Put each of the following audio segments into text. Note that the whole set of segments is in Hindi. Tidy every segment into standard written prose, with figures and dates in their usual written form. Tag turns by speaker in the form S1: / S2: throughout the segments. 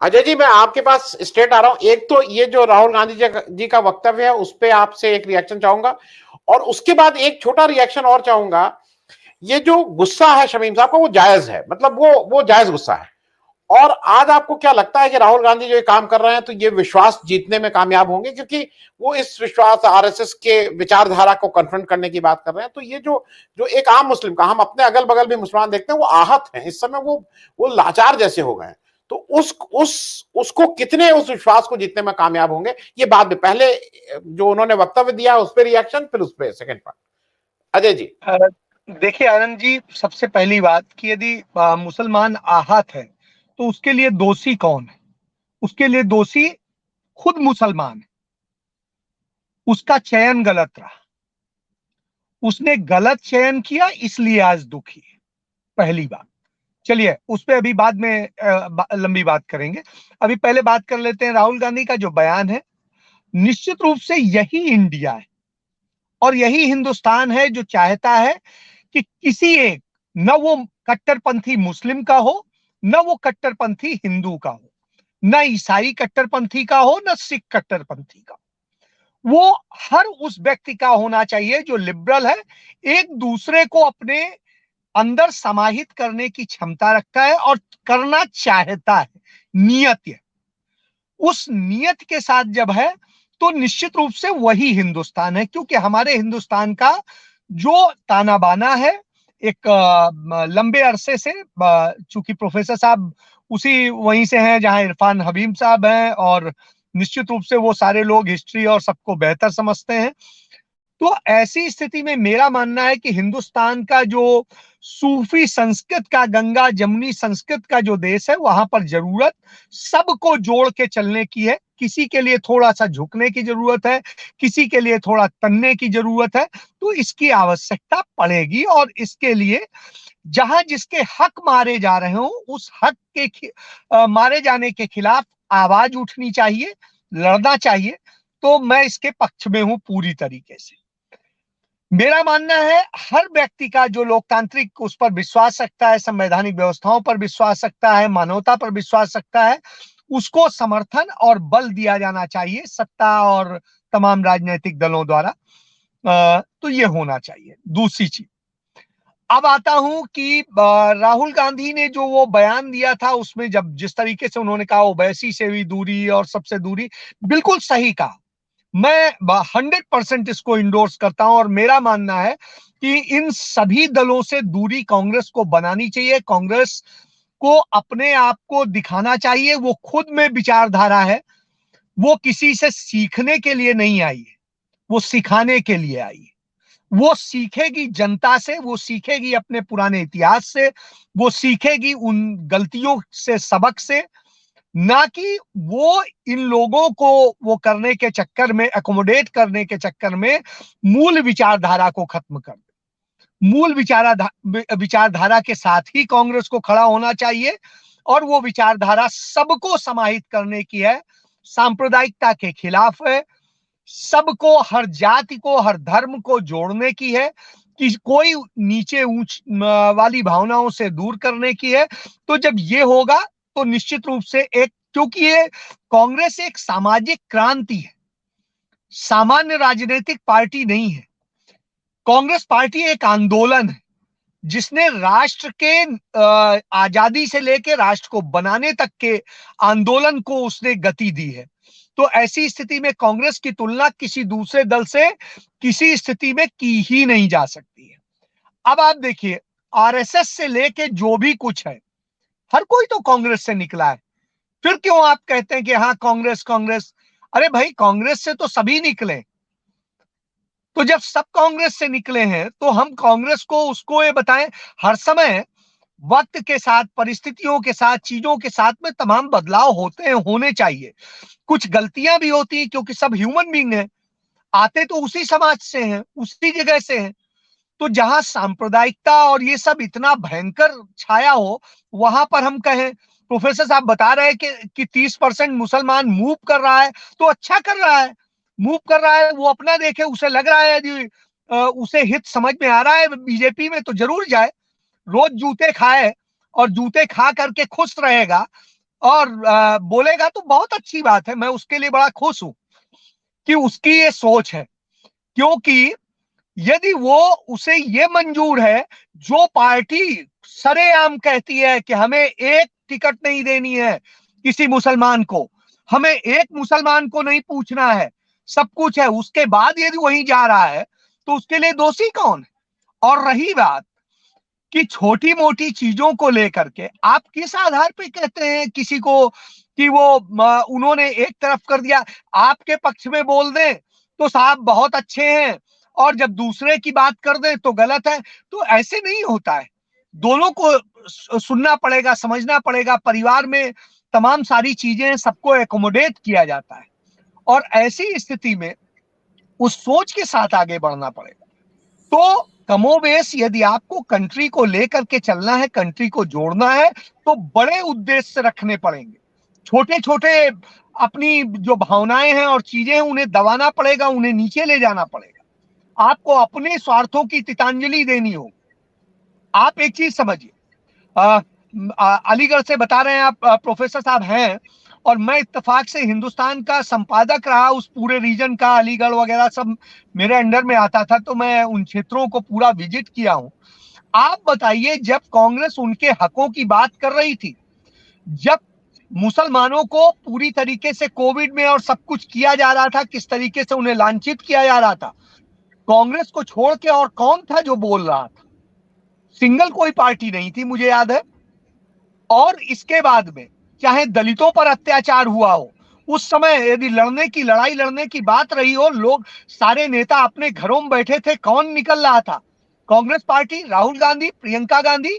S1: अजय जी, मैं आपके पास स्ट्रेट आ रहा हूं। एक तो ये जो राहुल गांधी जी का वक्तव्य है उस पर आपसे एक रिएक्शन चाहूंगा, और उसके बाद एक छोटा रिएक्शन और चाहूंगा। ये जो गुस्सा है शमीम साहब का, वो जायज है, मतलब वो जायज गुस्सा है। और आज आपको क्या लगता है कि राहुल गांधी जो ये काम कर रहे हैं तो ये विश्वास जीतने में कामयाब होंगे? क्योंकि वो इस विश्वास आरएसएस के विचारधारा को कन्फ्रंट करने की बात कर रहे हैं। तो ये जो जो एक आम मुस्लिम का, हम अपने अगल बगल भी मुसलमान देखते हैं, वो आहत हैं इस समय, वो लाचार जैसे हो गए हैं। तो उसको कितने उस विश्वास को जीतने में कामयाब होंगे, ये बाद में। पहले जो उन्होंने वक्तव्य दिया उस पर रिएक्शन, फिर उस पर सेकेंड पार्ट। अजय जी।
S2: अ, देखिए आनंद जी, सबसे पहली बात कि यदि मुसलमान आहत है तो उसके लिए दोषी कौन है? उसके लिए दोषी खुद मुसलमान है। उसका चयन गलत रहा, उसने गलत चयन किया, इसलिए आज दुखी है। पहली बात। चलिए उस पर अभी बाद में लंबी बात करेंगे। अभी पहले बात कर लेते हैं राहुल गांधी का जो बयान है। निश्चित रूप से यही इंडिया है और यही हिंदुस्तान है जो चाहता है कि किसी एक, न वो कट्टरपंथी मुस्लिम का हो, न वो कट्टरपंथी हिंदू का हो, न ईसाई कट्टरपंथी का हो, न सिख कट्टरपंथी का। वो हर उस व्यक्ति का होना चाहिए जो लिबरल है, एक दूसरे को अपने अंदर समाहित करने की क्षमता रखता है और करना चाहता है। नियत है, उस नियत के साथ जब है तो निश्चित रूप से वही हिंदुस्तान है। क्योंकि हमारे हिंदुस्तान का जो ताना बाना है एक लंबे अरसे से, चूंकि प्रोफेसर साहब उसी वहीं से हैं जहां इरफान हबीब साहब हैं, और निश्चित रूप से वो सारे लोग हिस्ट्री और सबको बेहतर समझते हैं। तो ऐसी स्थिति में मेरा मानना है कि हिंदुस्तान का जो सूफी संस्कृत का, गंगा जमुनी संस्कृत का जो देश है, वहां पर जरूरत सबको जोड़ के चलने की है। किसी के लिए थोड़ा सा झुकने की जरूरत है, किसी के लिए थोड़ा तनने की जरूरत है। तो इसकी आवश्यकता पड़ेगी और इसके लिए जहां जिसके हक मारे जा रहे हो उस हक के मारे जाने के खिलाफ आवाज उठनी चाहिए, लड़ना चाहिए। तो मैं इसके पक्ष में हूं पूरी तरीके से। मेरा मानना है हर व्यक्ति का जो लोकतांत्रिक उस पर विश्वास रखता है, संवैधानिक व्यवस्थाओं पर विश्वास रखता है, मानवता पर विश्वास रखता है, उसको समर्थन और बल दिया जाना चाहिए सत्ता और तमाम राजनीतिक दलों द्वारा। तो ये होना चाहिए। दूसरी चीज, अब आता हूं कि राहुल गांधी ने जो वो बयान दिया था उसमें जब जिस तरीके से उन्होंने कहा ओवैसी से भी दूरी और सबसे दूरी, बिल्कुल सही कहा। मैं 100% इसको इंडोर्स करता हूं और मेरा मानना है कि इन सभी दलों से दूरी कांग्रेस को बनानी चाहिए। कांग्रेस को अपने आप को दिखाना चाहिए वो खुद में विचारधारा है। वो किसी से सीखने के लिए नहीं आई है, वो सिखाने के लिए आई है। वो सीखेगी जनता से, वो सीखेगी अपने पुराने इतिहास से, वो सीखेगी उन गलतियों से, सबक से। ना कि वो इन लोगों को वो करने के चक्कर में, अकोमोडेट करने के चक्कर में मूल विचारधारा को खत्म कर दे। मूल विचारधारा के साथ ही कांग्रेस को खड़ा होना चाहिए और वो विचारधारा सबको समाहित करने की है, सांप्रदायिकता के खिलाफ है, सबको, हर जाति को, हर धर्म को जोड़ने की है, कि कोई नीचे ऊंच वाली भावनाओं से दूर करने की है। तो जब ये होगा तो निश्चित रूप से एक, क्योंकि ये कांग्रेस एक सामाजिक क्रांति है, सामान्य राजनीतिक पार्टी नहीं है। कांग्रेस पार्टी एक आंदोलन है जिसने राष्ट्र के आजादी से लेकर राष्ट्र को बनाने तक के आंदोलन को उसने गति दी है। तो ऐसी स्थिति में कांग्रेस की तुलना किसी दूसरे दल से किसी स्थिति में की ही नहीं जा सकती है। अब आप देखिए, आरएसएस से लेके जो भी कुछ है, हर कोई तो कांग्रेस से निकला है। फिर क्यों आप कहते हैं कि हाँ कांग्रेस कांग्रेस? अरे भाई, कांग्रेस से तो सभी निकले। तो जब सब कांग्रेस से निकले हैं तो हम कांग्रेस को उसको ये बताएं। हर समय वक्त के साथ, परिस्थितियों के साथ, चीजों के साथ में तमाम बदलाव होते हैं, होने चाहिए। कुछ गलतियां भी होती हैं क्योंकि सब ह्यूमन बीइंग हैं, आते तो उसी समाज से हैं, उसी जगह से हैं। तो जहां सांप्रदायिकता और ये सब इतना भयंकर छाया हो, वहां पर हम कहें, प्रोफेसर साहब बता रहे हैं कि 30% मुसलमान मूव कर रहा है, तो अच्छा कर रहा है। मूव कर रहा है, वो अपना देखे, उसे लग रहा है यदि उसे हित समझ में आ रहा है बीजेपी में, तो जरूर जाए। रोज जूते खाए और जूते खा करके खुश रहेगा और बोलेगा तो बहुत अच्छी बात है, मैं उसके लिए बड़ा खुश हूं कि उसकी ये सोच है। क्योंकि यदि वो उसे ये मंजूर है, जो पार्टी सरेआम कहती है कि हमें एक टिकट नहीं देनी है किसी मुसलमान को, हमें एक मुसलमान को नहीं पूछना है, सब कुछ है, उसके बाद यदि वही जा रहा है तो उसके लिए दोषी कौन है? और रही बात कि छोटी मोटी चीजों को लेकर के आप किस आधार पे कहते हैं किसी को कि वो उन्होंने एक तरफ कर दिया, आपके पक्ष में बोल दें तो साहब बहुत अच्छे हैं, और जब दूसरे की बात कर दें तो गलत है। तो ऐसे नहीं होता है, दोनों को सुनना पड़ेगा, समझना पड़ेगा। परिवार में तमाम सारी चीजें, सबको एकोमोडेट किया जाता है, और ऐसी स्थिति में उस सोच के साथ आगे बढ़ना पड़ेगा। तो कमोबेश यदि आपको कंट्री को लेकर के चलना है, कंट्री को जोड़ना है, तो बड़े उद्देश्य रखने पड़ेंगे। छोटे छोटे अपनी जो भावनाएं हैं और चीजें हैं उन्हें दबाना पड़ेगा, उन्हें नीचे ले जाना पड़ेगा। आपको अपने स्वार्थों की तितांजलि देनी होगी। आप एक चीज समझिए, अलीगढ़ से बता रहे हैं आप, प्रोफेसर साहब हैं, और मैं इत्तेफाक से हिंदुस्तान का संपादक रहा उस पूरे रीजन का, अलीगढ़ वगैरह सब मेरे अंडर में आता था, तो मैं उन क्षेत्रों को पूरा विजिट किया हूं। आप बताइए, जब कांग्रेस उनके हकों की बात कर रही थी, जब मुसलमानों को पूरी तरीके से कोविड में और सब कुछ किया जा रहा था, किस तरीके से उन्हें लांछित किया जा रहा था, कांग्रेस को छोड़ के और कौन था जो बोल रहा था? सिंगल कोई पार्टी नहीं थी, मुझे याद है। और इसके बाद में चाहे दलितों पर अत्याचार हुआ हो, उस समय यदि लड़ाई लड़ने की बात रही हो, लोग सारे नेता अपने घरों में बैठे थे, कौन निकल रहा था? कांग्रेस पार्टी, राहुल गांधी, प्रियंका गांधी।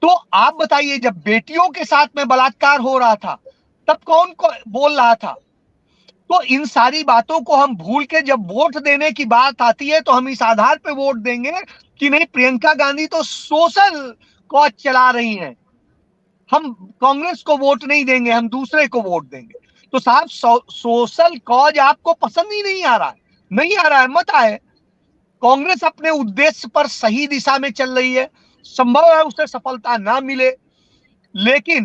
S2: तो आप बताइए, जब बेटियों के साथ में बलात्कार हो रहा था, तब कौन को बोल रहा था? तो इन सारी बातों को हम भूल के जब वोट देने की बात आती है, तो हम इस आधार पे वोट देंगे कि नहीं, प्रियंका गांधी तो सोशल कॉज चला रही हैं, हम कांग्रेस को वोट नहीं देंगे, हम दूसरे को वोट देंगे। तो साहब, सोशल कॉज आपको पसंद ही नहीं आ रहा है, नहीं आ रहा है, मत आए। कांग्रेस अपने उद्देश्य पर सही दिशा में चल रही है, संभव है उसे सफलता ना मिले, लेकिन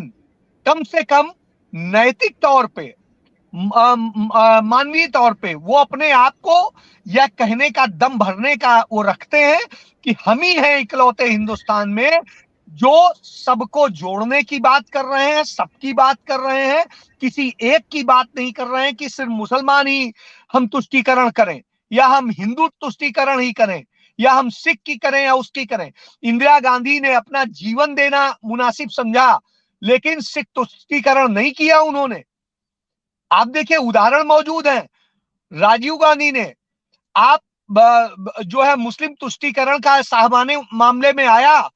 S2: कम से कम नैतिक तौर पे, मानवीय तौर पे वो अपने आप को यह कहने का दम भरने का वो रखते हैं कि हम ही हैं इकलौते हिंदुस्तान में जो सबको जोड़ने की बात कर रहे हैं, सबकी बात कर रहे हैं, किसी एक की बात नहीं कर रहे हैं कि सिर्फ मुसलमान ही हम तुष्टीकरण करें, या हम हिंदू तुष्टीकरण ही करें, या हम सिख की करें या उसकी करें। इंदिरा गांधी ने अपना जीवन देना मुनासिब समझा, लेकिन सिख तुष्टीकरण नहीं किया उन्होंने। आप देखिए, उदाहरण मौजूद है, राजीव गांधी ने, आप जो है मुस्लिम तुष्टीकरण का साहबाने मामले में आया,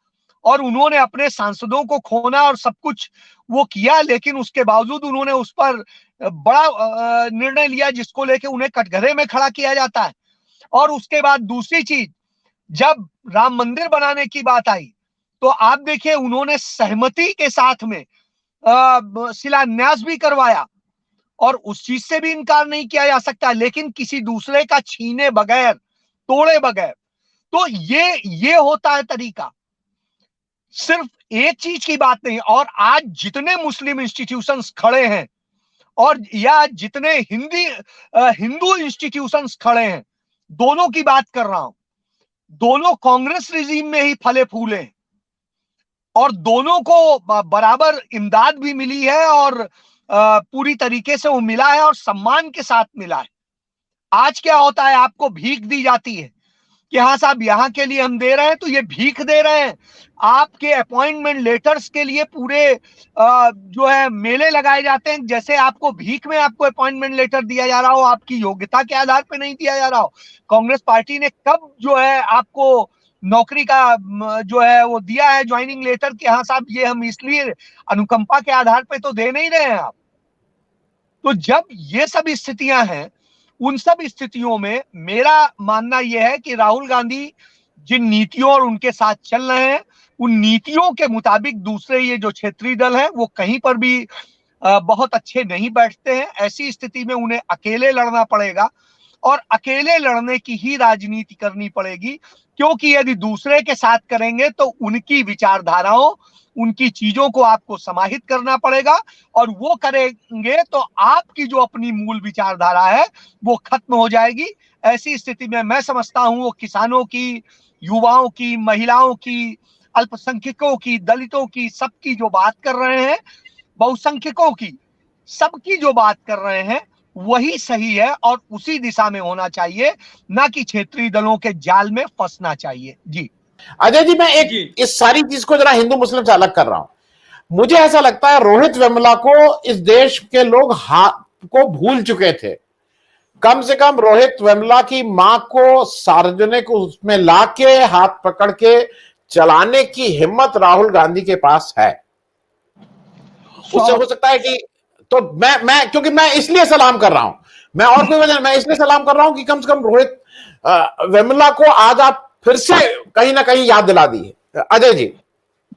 S2: और उन्होंने अपने सांसदों को खोना और सब कुछ वो किया, लेकिन उसके बावजूद उन्होंने उस पर बड़ा निर्णय लिया, जिसको लेके उन्हें कटघरे में खड़ा किया जाता है। और उसके बाद दूसरी चीज, जब राम मंदिर बनाने की बात आई, तो आप देखिए उन्होंने सहमति के साथ में शिलान्यास भी करवाया, और उस चीज से भी इनकार नहीं किया जा सकता, लेकिन किसी दूसरे का छीने बगैर, तोड़े बगैर। तो ये होता है तरीका, सिर्फ एक चीज की बात नहीं। और आज जितने मुस्लिम इंस्टीट्यूशंस खड़े हैं, और या जितने हिंदू इंस्टीट्यूशंस खड़े हैं, दोनों की बात कर रहा हूं, दोनों कांग्रेस रिजीम में ही फले फूले हैं, और दोनों को बराबर इमदाद भी मिली है, और पूरी तरीके से वो मिला है, और सम्मान के साथ मिला है। आज क्या होता है, आपको भीख दी जाती है कि हाँ साहब, यहाँ के लिए हम दे रहे हैं, तो ये भीख दे रहे हैं। आपके अपॉइंटमेंट लेटर्स के लिए पूरे जो है मेले लगाए जाते हैं, जैसे आपको भीख में आपको अपॉइंटमेंट लेटर दिया जा रहा हो, आपकी योग्यता के आधार पर नहीं दिया जा रहा हो। कांग्रेस पार्टी ने कब जो है आपको नौकरी का जो है वो दिया है ज्वाइनिंग लेटर कि हाँ साहब, ये हम इसलिए अनुकंपा के आधार पर तो दे नहीं रहे हैं आप। तो जब ये सब स्थितियां हैं, उन सब स्थितियों में मेरा मानना यह है कि राहुल गांधी जिन नीतियों और उनके साथ चल रहे हैं, उन नीतियों के मुताबिक दूसरे ये जो क्षेत्रीय दल हैं वो कहीं पर भी बहुत अच्छे नहीं बैठते हैं। ऐसी स्थिति में उन्हें अकेले लड़ना पड़ेगा, और अकेले लड़ने की ही राजनीति करनी पड़ेगी, क्योंकि यदि दूसरे के साथ करेंगे तो उनकी विचारधाराओं, उनकी चीजों को आपको समाहित करना पड़ेगा, और वो करेंगे तो आपकी जो अपनी मूल विचारधारा है वो खत्म हो जाएगी। ऐसी स्थिति में मैं समझता हूं वो किसानों की, युवाओं की, महिलाओं की, अल्पसंख्यकों की, दलितों की, सबकी जो बात कर रहे हैं, बहुसंख्यकों की, सबकी जो बात कर रहे हैं वही सही है, और उसी दिशा में होना चाहिए, ना कि क्षेत्रीय दलों के जाल में फंसना चाहिए। जी
S1: अजय जी, मैं एक
S3: जी
S1: इस सारी चीज को जरा हिंदू मुस्लिम से अलग कर रहा हूं। मुझे ऐसा लगता है रोहित वेमुला को इस देश के लोग को भूल चुके थे। कम से कम रोहित वेमुला की मां को सार्वजनिक उसमें लाके हाथ पकड़ के चलाने की हिम्मत राहुल गांधी के पास है। उससे हो सकता है कि, तो मैं क्योंकि मैं इसलिए सलाम कर रहा हूं, मैं और कोई वजह, मैं इसलिए सलाम कर रहा हूं कि कम से कम रोहित वेमुला को आज आप फिर से कहीं ना कहीं याद दिला दी है। अजय जी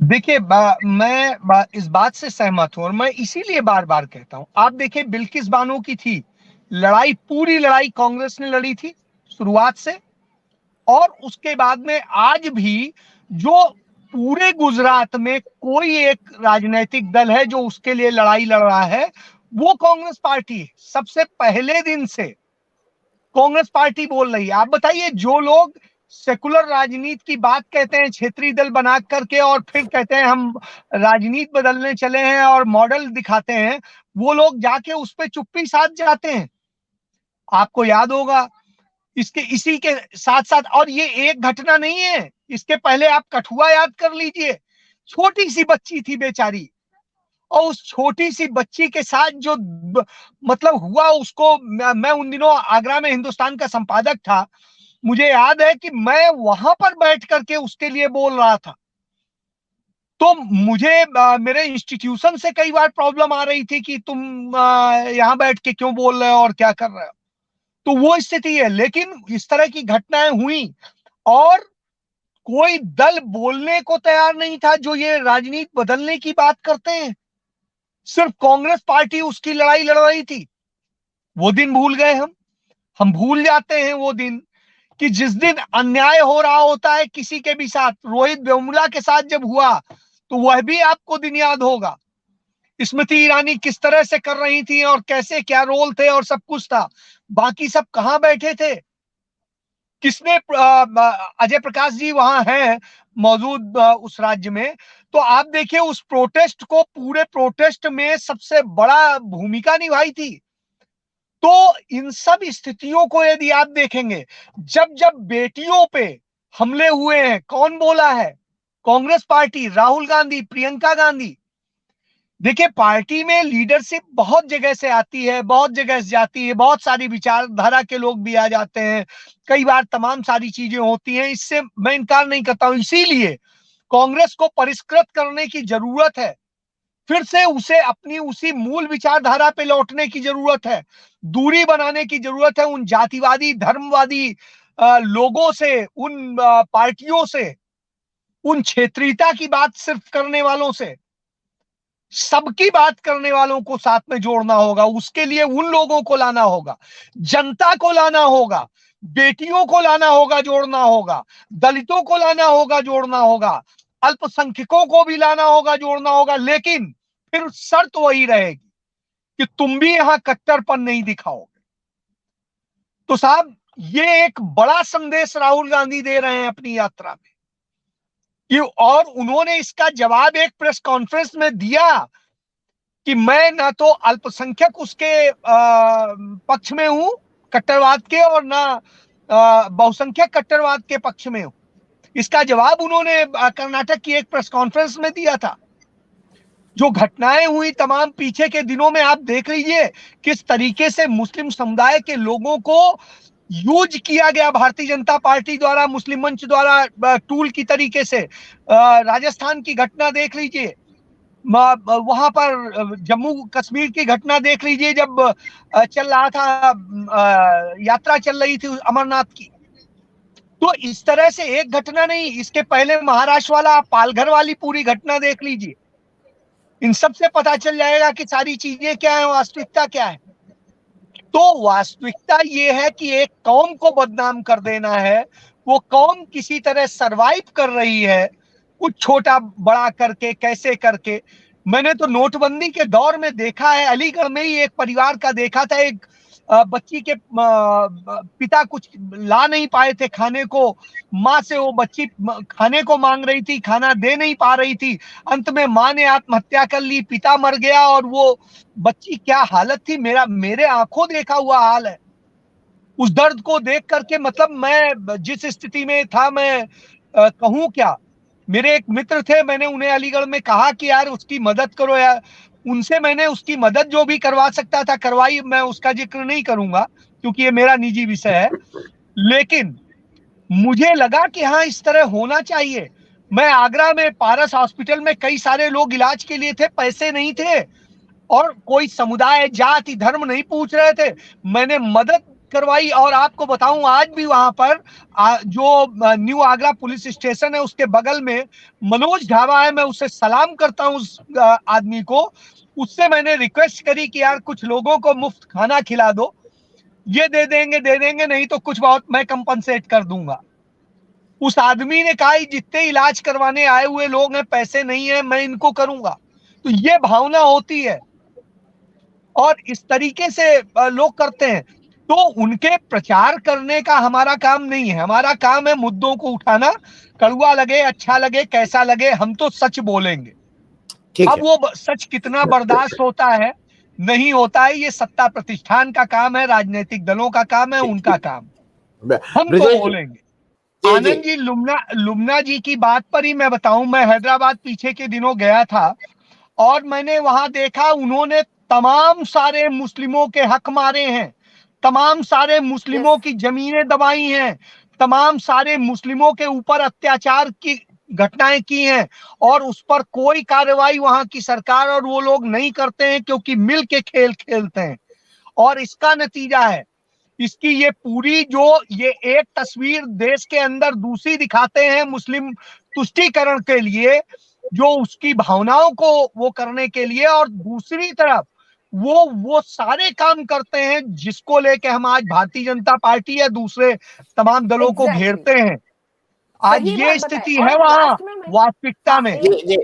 S2: देखिए, मैं इस बात से सहमत हूं, और मैं इसीलिए बार बार कहता हूं। आप देखिए, बिल्किस बानो की थी लड़ाई, पूरी लड़ाई कांग्रेस ने लड़ी थी शुरुआत से, और उसके बाद में आज भी जो पूरे गुजरात में कोई एक राजनीतिक दल है जो उसके लिए लड़ाई लड़ रहा है, वो कांग्रेस पार्टी है। सबसे पहले दिन से कांग्रेस पार्टी बोल रही है। आप बताइए, जो लोग सेकुलर राजनीति की बात कहते हैं क्षेत्रीय दल बना करके, और फिर कहते हैं हम राजनीति बदलने चले हैं और मॉडल दिखाते हैं, वो लोग जाके उस पर चुप्पी साध जाते हैं। आपको याद होगा, इसके इसी के साथ साथ, और ये एक घटना नहीं है, इसके पहले आप कठुआ याद कर लीजिए। छोटी सी बच्ची थी बेचारी, और उस छोटी सी बच्ची के साथ जो मतलब हुआ उसको, मैं उन दिनों आगरा में हिंदुस्तान का संपादक था। मुझे याद है कि मैं वहां पर बैठ करके उसके लिए बोल रहा था। तो मुझे मेरे इंस्टीट्यूशन से कई बार प्रॉब्लम आ रही थी कि तुम यहाँ बैठ के क्यों बोल रहे हो और क्या कर रहे हो। तो वो स्थिति है। लेकिन इस तरह की घटनाएं हुई, और कोई दल बोलने को तैयार नहीं था जो ये राजनीति बदलने की बात करते हैं। सिर्फ कांग्रेस पार्टी उसकी लड़ाई लड़ रही थी। वो दिन भूल गए हम भूल जाते हैं वो दिन, कि जिस दिन अन्याय हो रहा होता है किसी के भी साथ, रोहित वेमुला के साथ जब हुआ, तो वह भी आपको दिन याद होगा। स्मृति ईरानी किस तरह से कर रही थी, और कैसे क्या रोल थे और सब कुछ था। बाकी सब कहां बैठे थे? किसने अजय प्रकाश जी वहां हैं मौजूद उस राज्य में। तो आप देखिए, उस प्रोटेस्ट को, पूरे प्रोटेस्ट में सबसे बड़ा भूमिका निभाई थी। तो इन सब स्थितियों को यदि आप देखेंगे, जब जब बेटियों पे हमले हुए हैं, कौन बोला है? कांग्रेस पार्टी, राहुल गांधी, प्रियंका गांधी। देखिए, पार्टी में लीडरशिप बहुत जगह से आती है, बहुत जगह से जाती है, बहुत सारी विचारधारा के लोग भी आ जाते हैं, कई बार तमाम सारी चीजें होती हैं, इससे मैं इनकार नहीं करता हूं। इसीलिए कांग्रेस को परिष्कृत करने की जरूरत है, फिर से उसे अपनी उसी मूल विचारधारा पे लौटने की जरूरत है, दूरी बनाने की जरूरत है उन जातिवादी, धर्मवादी लोगों से, उन पार्टियों से, उन क्षेत्रीयता की बात सिर्फ करने वालों से। सबकी बात करने वालों को साथ में जोड़ना होगा। उसके लिए उन लोगों को लाना होगा, जनता को लाना होगा, बेटियों को लाना होगा, जोड़ना होगा, दलितों को लाना होगा, जोड़ना होगा, अल्पसंख्यकों को भी लाना होगा, जोड़ना होगा। लेकिन फिर शर्त वही रहेगी कि तुम भी यहां कट्टरपन नहीं दिखाओगे। तो साहब, ये एक बड़ा संदेश राहुल गांधी दे रहे हैं अपनी यात्रा में, और उन्होंने इसका जवाब एक प्रेस कॉन्फ्रेंस में दिया कि मैं ना तो अल्पसंख्यक उसके पक्ष में हूं, कट्टरवाद के, और ना बहुसंख्यक कट्टरवाद के पक्ष में हूं। इसका जवाब उन्होंने कर्नाटक की एक प्रेस कॉन्फ्रेंस में दिया था। जो घटनाएं हुई तमाम पीछे के दिनों में, आप देख लीजिए किस तरीके से मुस्लिम समुदाय के लोगों को यूज किया गया भारतीय जनता पार्टी द्वारा, मुस्लिम मंच द्वारा, टूल की तरीके से। राजस्थान की घटना देख लीजिए, वहां पर जम्मू कश्मीर की घटना देख लीजिए, जब चल रहा था, यात्रा चल रही थी अमरनाथ की। तो इस तरह से एक घटना नहीं, इसके पहले महाराष्ट्र वाला, पालघर वाली पूरी घटना देख लीजिए। इन सब से पता चल जाएगा कि सारी चीजें क्या है, वास्तविकता क्या है। तो वास्तविकता ये है कि एक कौम को बदनाम कर देना है, वो कौम किसी तरह सरवाइव कर रही है, कुछ छोटा बड़ा करके, कैसे करके। मैंने तो नोटबंदी के दौर में देखा है, अलीगढ़ में ही एक परिवार का देखा था, एक बच्ची के पिता कुछ ला नहीं पाए थे खाने को, माँ से वो बच्ची खाने को मांग रही थी, खाना दे नहीं पा रही थी, अंत में माँ ने आत्महत्या कर ली, पिता मर गया, और वो बच्ची क्या हालत थी, मेरे आंखों देखा हुआ हाल है। उस दर्द को देख करके मतलब मैं जिस स्थिति में था, मैं कहूं क्या। मेरे एक मित्र थे, मैंने उन्हें अलीगढ़ में कहा कि यार उसकी मदद करो यार। उनसे मैंने उसकी मदद जो भी करवा सकता था करवाई, मैं उसका जिक्र नहीं करूंगा क्योंकि ये मेरा निजी विषय है। लेकिन मुझे लगा कि हाँ, इस तरह होना चाहिए। मैं आगरा में पारस हॉस्पिटल में, कई सारे लोग इलाज के लिए थे, पैसे नहीं थे, और कोई समुदाय, जाति, धर्म नहीं पूछ रहे थे। मैंने मदद करवाई, और आपको बताऊं आज भी वहां पर जो न्यू आगरा पुलिस स्टेशन है उसके बगल में मनोज ढाबा है, मैं उससे सलाम करता हूं उस आदमी को। उससे मैंने रिक्वेस्ट करी कि यार कुछ लोगों को मुफ्त खाना खिला दो, ये दे देंगे, नहीं तो कुछ बहुत मैं कंपनसेट कर दूंगा। उस आदमी ने कहा जितने इलाज करवाने आए हुए लोग हैं, पैसे नहीं है, मैं इनको करूंगा। तो ये भावना होती है, और इस तरीके से लोग करते हैं। तो उनके प्रचार करने का हमारा काम नहीं है, हमारा काम है मुद्दों को उठाना, कड़वा लगे, अच्छा लगे, कैसा लगे, हम तो सच बोलेंगे।
S1: ठीक
S2: अब
S1: है।
S2: वो सच कितना बर्दाश्त होता है, नहीं होता है, ये सत्ता प्रतिष्ठान का काम है, राजनीतिक दलों का काम है, उनका काम, हम तो
S1: ब्रिजेश
S2: बोलेंगे।
S1: जी जी।
S2: आनंद जी, लुमना जी की बात पर ही मैं बताऊं, मैं हैदराबाद पीछे के दिनों गया था, और मैंने वहां देखा उन्होंने तमाम सारे मुस्लिमों के हक मारे हैं, तमाम सारे मुस्लिमों
S1: यस।
S2: की जमीनें दबाई हैं, तमाम सारे मुस्लिमों के ऊपर अत्याचार की घटनाएं की हैं, और उस पर कोई कार्रवाई वहां की सरकार और वो लोग नहीं करते हैं, क्योंकि मिल के खेल खेलते हैं। और इसका नतीजा है, इसकी ये पूरी जो ये एक तस्वीर देश के अंदर दूसरी दिखाते हैं मुस्लिम तुष्टीकरण के लिए, जो उसकी भावनाओं को वो करने के लिए, और दूसरी तरफ वो सारे काम करते हैं जिसको लेके हम आज भारतीय जनता पार्टी या दूसरे तमाम दलों को
S3: एग्जैक्टली
S2: घेरते हैं। आज
S3: सही
S2: ये
S3: बात बताए।
S2: स्थिति है
S3: और
S2: वहां
S3: लास्ट में मैं,
S2: वास्तविकता
S3: हाँ
S2: में।
S1: जी जी।